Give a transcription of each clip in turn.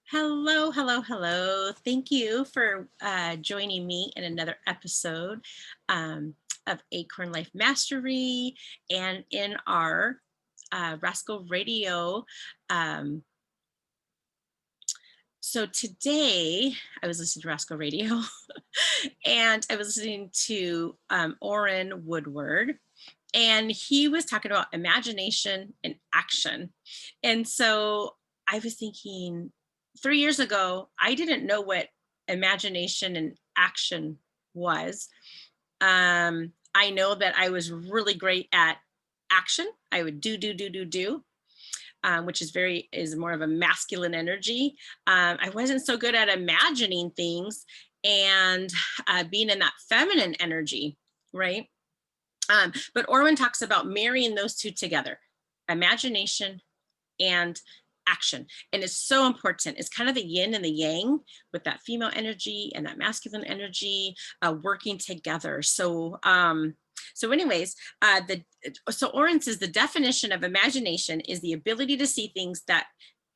Hello, hello, hello. Thank you for joining me in another episode um, of Acorn Life Mastery and in our Rascal Radio. Um, so today I was listening to Rascal Radio and I was listening to Orrin Woodward, and he was talking about imagination and action. And so I was thinking 3 years ago, I didn't know what imagination and action was. I know that I was really great at action. I would do, which is more of a masculine energy. I wasn't so good at imagining things and being in that feminine energy, right? But Orwin talks about marrying those two together, imagination and action. And it's so important. It's kind of the yin and the yang with that female energy and that masculine energy working together. Anyways, so Orrin says the definition of imagination is the ability to see things that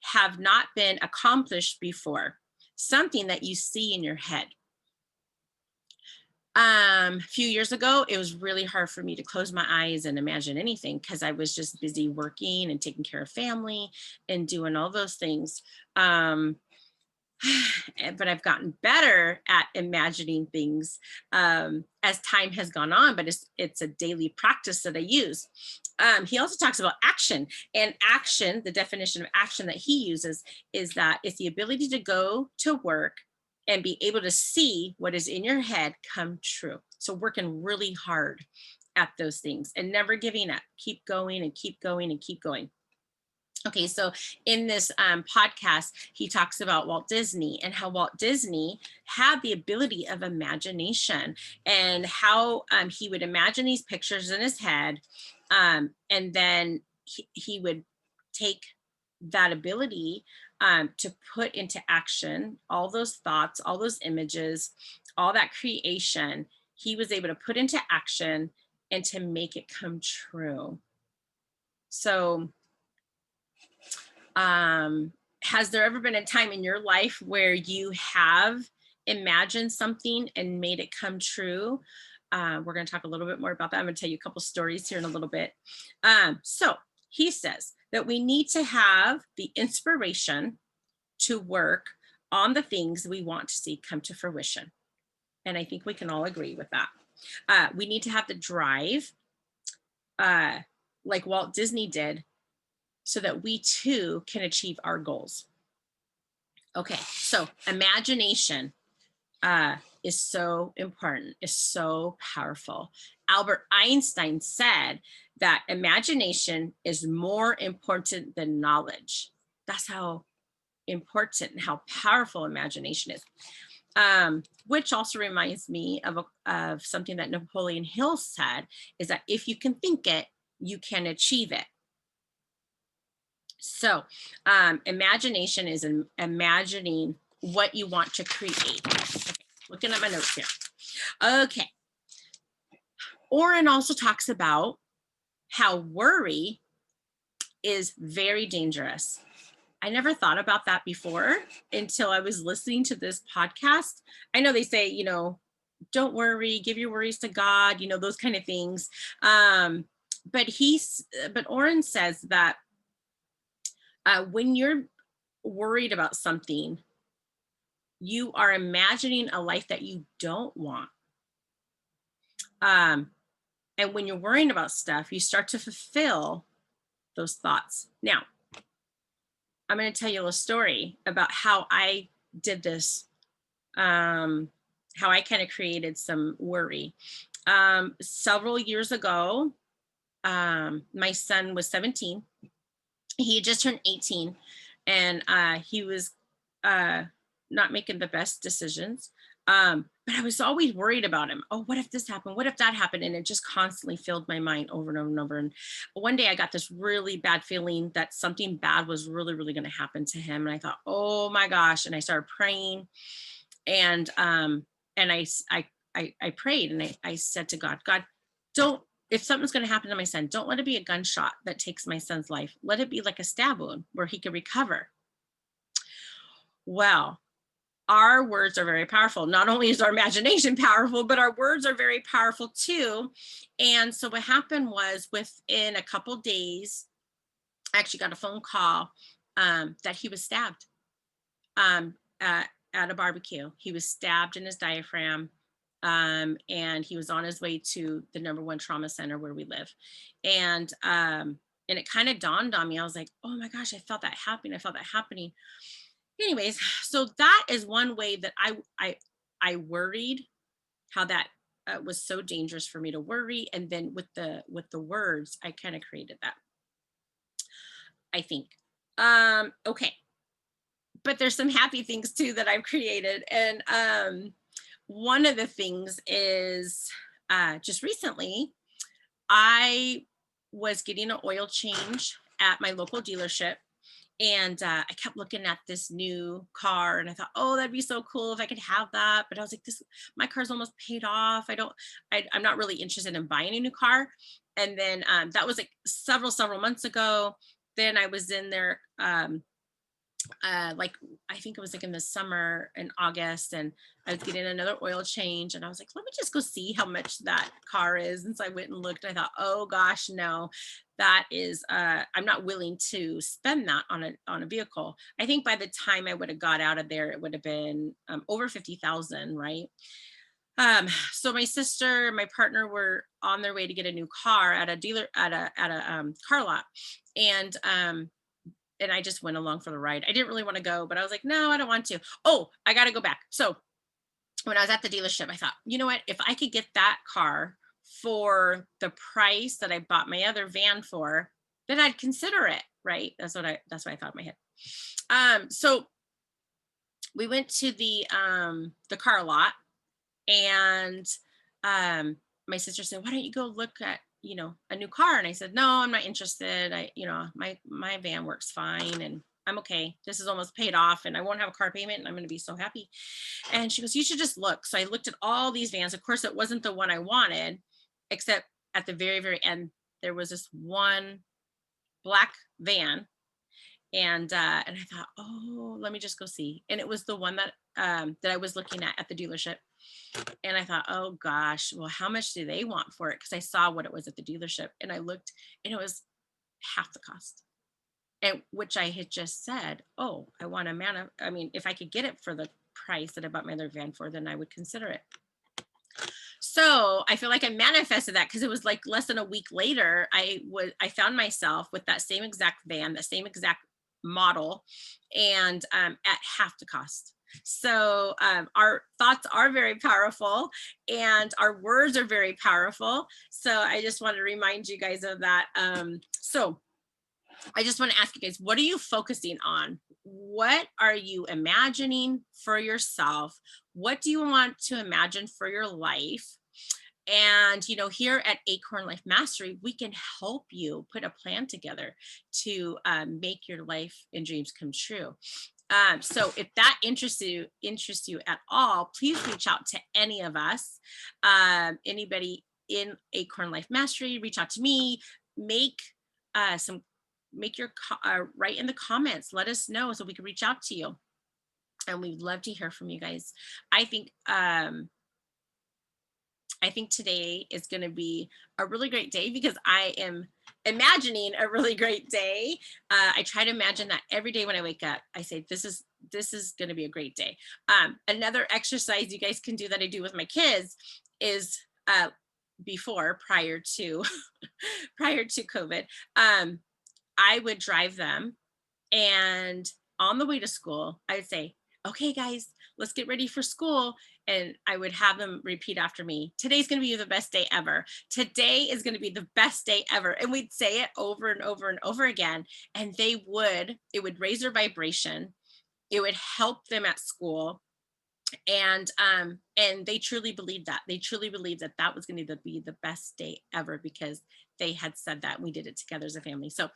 have not been accomplished before, something that you see in your head. A few years ago, it was really hard for me to close my eyes and imagine anything because I was just busy working and taking care of family and doing all those things. But I've gotten better at imagining things as time has gone on, but it's a daily practice that I use. He also talks about action, and action, the definition of action that he uses is that it's the ability to go to work and be able to see what is in your head come true. So working really hard at those things and never giving up, keep going and keep going and keep going. Okay, so in this podcast, he talks about Walt Disney and how Walt Disney had the ability of imagination and how he would imagine these pictures in his head. And then he would take that ability to put into action all those thoughts, all those images, all that creation. He was able to put into action and to make it come true. So, has there ever been a time in your life where you have imagined something and made it come true? We're going to talk a little bit more about that. I'm going to tell you a couple stories here in a little bit. So he says that we need to have the inspiration to work on the things we want to see come to fruition. And I think we can all agree with that. We need to have the drive, like Walt Disney did, so that we too can achieve our goals. Okay, so imagination is so important, is so powerful. Albert Einstein said that imagination is more important than knowledge. That's how important and how powerful imagination is. Which also reminds me of something that Napoleon Hill said, is that if you can think it, you can achieve it. So imagination is imagining what you want to create. Okay, looking at my notes here. Okay. Orrin also talks about how worry is very dangerous. I never thought about that before until I was listening to this podcast. I know they say, don't worry, give your worries to God, those kind of things. But Orrin says that when you're worried about something, you are imagining a life that you don't want. And when you're worrying about stuff, you start to fulfill those thoughts. Now, I'm going to tell you a story about how I did this, how I kind of created some worry. Several years ago, my son was 17. He had just turned 18, and he was not making the best decisions. But I was always worried about him. Oh, what if this happened? What if that happened? And it just constantly filled my mind over and over and over. And one day I got this really bad feeling that something bad was really, really going to happen to him. And I thought, oh my gosh. And I started praying. And I prayed, and I said to God, if something's going to happen to my son, don't let it be a gunshot that takes my son's life. Let it be like a stab wound where he could recover. Well, our words are very powerful. Not only is our imagination powerful, but our words are very powerful too. And so what happened was, within a couple days, I actually got a phone call that he was stabbed um, at a barbecue. He was stabbed in his diaphragm. And he was on his way to the #1 trauma center where we live. And it kind of dawned on me. I was like, oh my gosh, I felt that happening. I felt that happening. Anyways, so that is one way that I worried, how that was so dangerous for me to worry. And then with the words, I kind of created that, I think. Okay, but there's some happy things too that I've created. And one of the things is, just recently, I was getting an oil change at my local dealership. And I kept looking at this new car, and I thought, oh, that'd be so cool if I could have that. But I was like, my car's almost paid off. I'm not really interested in buying a new car. And then that was like several months ago. Then I was in there, like, I think it was like in the summer in August, and I was getting another oil change, and I was like, let me just go see how much that car is. And so I went and looked. I thought, oh gosh, no, that is, I'm not willing to spend that on a vehicle. I think by the time I would have got out of there, it would have been over 50,000, right? So my sister, my partner were on their way to get a new car at a dealer, at a car lot. And I just went along for the ride. I didn't really want to go, but I was like, no, I don't want to. Oh, I got to go back. So when I was at the dealership, I thought, you know what? If I could get that car for the price that I bought my other van for, then I'd consider it. Right. That's what I thought in my head. So we went to the car lot, and my sister said, why don't you go look at, a new car? And I said, no, I'm not interested. My van works fine, and I'm okay. This is almost paid off, and I won't have a car payment, and I'm going to be so happy. And she goes, you should just look. So I looked at all these vans. Of course, it wasn't the one I wanted, except at the very, very end, there was this one black van. And I thought, oh, let me just go see. And it was the one that I was looking at the dealership. And I thought, oh gosh, well, how much do they want for it? Because I saw what it was at the dealership, and I looked, and it was half the cost. And which I had just said, oh, I mean, if I could get it for the price that I bought my other van for, then I would consider it. So I feel like I manifested that, because it was like less than a week later, I found myself with that same exact van, the same exact model, and at half the cost. So our thoughts are very powerful, and our words are very powerful. So I just want to remind you guys of that. So I just want to ask you guys, what are you focusing on? What are you imagining for yourself? What do you want to imagine for your life? And, here at Acorn Life Mastery, we can help you put a plan together to make your life and dreams come true. So if that interests you at all, please reach out to any of us. Anybody in Acorn Life Mastery, reach out to me. Write in the comments. Let us know so we can reach out to you. And we'd love to hear from you guys. I think today is going to be a really great day, because I am imagining a really great day. I try to imagine that every day when I wake up. I say, this is going to be a great day. Another exercise you guys can do that I do with my kids is prior to COVID, I would drive them, and on the way to school, I would say, okay, guys, let's get ready for school. And I would have them repeat after me, today's going to be the best day ever. Today is going to be the best day ever. And we'd say it over and over and over again. And it would raise their vibration. It would help them at school. And they truly believed that. They truly believed that was going to be the best day ever, because they had said that, and we did it together as a family. So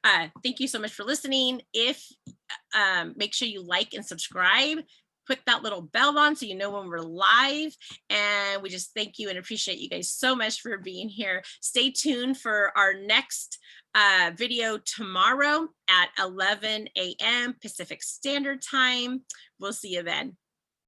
thank you so much for listening. Make sure you like and subscribe, put that little bell on so you know when we're live. And we just thank you and appreciate you guys so much for being here. Stay tuned for our next video tomorrow at 11 a.m. Pacific Standard Time. We'll see you then.